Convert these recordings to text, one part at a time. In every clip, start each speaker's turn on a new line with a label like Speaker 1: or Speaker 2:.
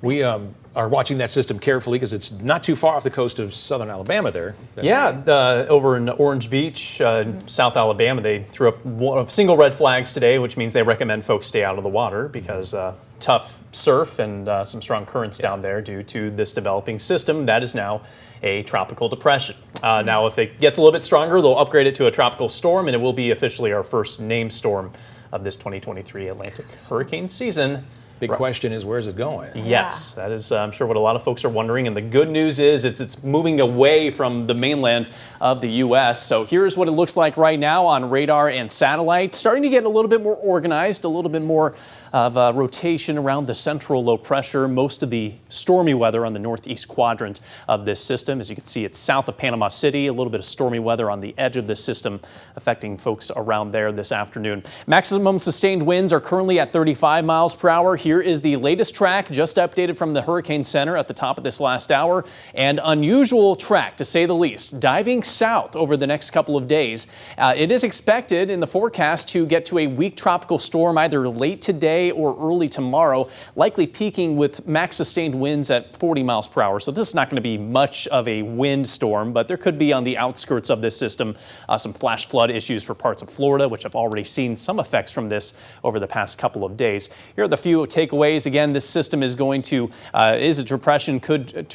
Speaker 1: We are watching that system carefully because it's not too far off the coast of southern Alabama there.
Speaker 2: Yeah, over in Orange Beach, South Alabama, they threw up single red flags today, which means they recommend folks stay out of the water because tough surf and some strong currents down there due to this developing system that is now a tropical depression. Now, if it gets a little bit stronger, they'll upgrade it to a tropical storm, and it will be officially our first named storm of this 2023 Atlantic hurricane season.
Speaker 1: Big question is, where's it going?
Speaker 2: Yes, that is, I'm sure, what a lot of folks are wondering. And the good news is it's moving away from the mainland of the U.S. So here's what it looks like right now on radar and satellite. Starting to get a little bit more organized, a little bit more of rotation around the central low pressure. Most of the stormy weather on the northeast quadrant of this system. As you can see, it's south of Panama City. A little bit of stormy weather on the edge of this system affecting folks around there this afternoon. Maximum sustained winds are currently at 35 miles per hour. Here is the latest track, just updated from the Hurricane Center at the top of this last hour. And unusual track, to say the least, diving south over the next couple of days. It is expected in the forecast to get to a weak tropical storm either late today or early tomorrow, likely peaking with max sustained winds at 40 miles per hour. So this is not going to be much of a wind storm, but there could be on the outskirts of this system some flash flood issues for parts of Florida, which have already seen some effects from this over the past couple of days. Here are the few takeaways. Again, this system is going to, is a depression, could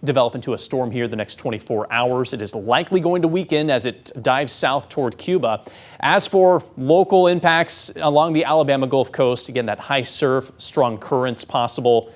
Speaker 2: develop into a storm here the next 24 hours. It is likely going to weaken as it dives south toward Cuba. As for local impacts along the Alabama Gulf Coast, again, that high surf, strong currents possible.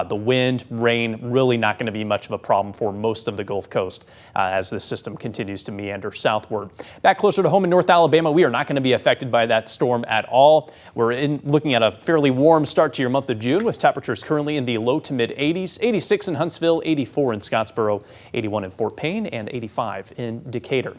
Speaker 2: The wind, rain, really not going to be much of a problem for most of the Gulf Coast as this system continues to meander southward. Back closer to home in North Alabama, we are not going to be affected by that storm at all. We're looking at a fairly warm start to your month of June with temperatures currently in the low to mid 80s, 86 in Huntsville, 84 in Scottsboro, 81 in Fort Payne, and 85 in Decatur.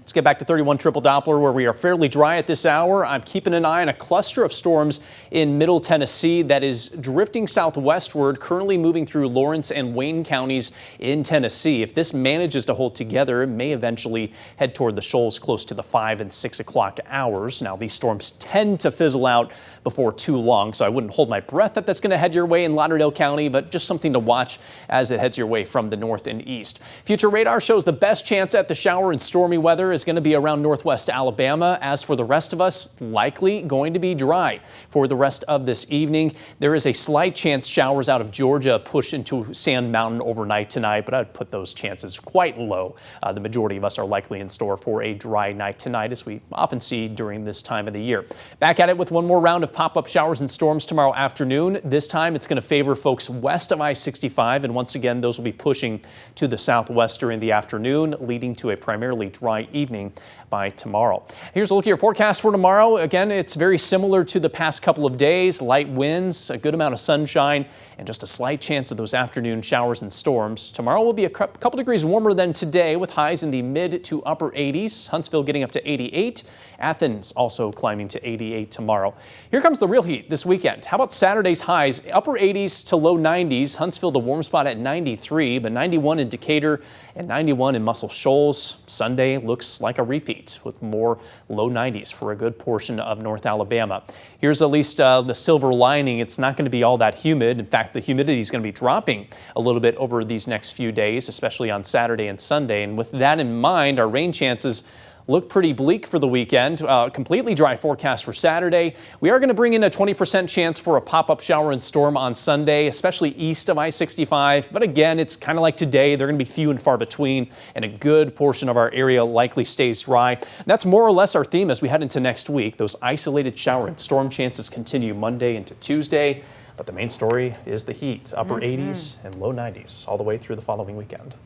Speaker 2: Let's get back to 31 triple Doppler, where we are fairly dry at this hour. I'm keeping an eye on a cluster of storms in Middle Tennessee that is drifting southwestward, currently moving through Lawrence and Wayne counties in Tennessee. If this manages to hold together, it may eventually head toward the shoals close to the 5 and 6 o'clock hours. Now, these storms tend to fizzle out before too long, so I wouldn't hold my breath that that's going to head your way in Lauderdale County, but just something to watch as it heads your way from the north and east. Future radar shows the best chance at the shower and stormy weather is going to be around northwest Alabama. As for the rest of us, likely going to be dry for the rest of this evening. There is a slight chance showers out of Georgia push into Sand Mountain overnight tonight, but I'd put those chances quite low. The majority of us are likely in store for a dry night tonight, as we often see during this time of the year. Back at it with one more round of pop-up showers and storms tomorrow afternoon. This time it's going to favor folks west of I-65, and once again those will be pushing to the southwest during the afternoon, leading to a primarily dry evening by tomorrow. Here's a look at your forecast for tomorrow. Again, it's very similar to the past couple of days. Light winds, a good amount of sunshine, and just a slight chance of those afternoon showers and storms. Tomorrow will be a couple degrees warmer than today, with highs in the mid to upper 80s. Huntsville getting up to 88. Athens also climbing to 88 tomorrow. Here comes the real heat this weekend. How about Saturday's highs? Upper 80s to low 90s. Huntsville, the warm spot at 93, but 91 in Decatur and 91 in Muscle Shoals. Sunday looks like a repeat with more low 90s for a good portion of North Alabama. Here's at least the silver lining. It's not going to be all that humid. In fact, the humidity is going to be dropping a little bit over these next few days, especially on Saturday and Sunday. And with that in mind, our rain chances look pretty bleak for the weekend. Completely dry forecast for Saturday. We are going to bring in a 20% chance for a pop-up shower and storm on Sunday, especially east of I-65. But again, it's kind of like today. They're going to be few and far between, and a good portion of our area likely stays dry. That's more or less our theme as we head into next week. Those isolated shower and storm chances continue Monday into Tuesday. But the main story is the heat, upper 80s and low 90s all the way through the following weekend.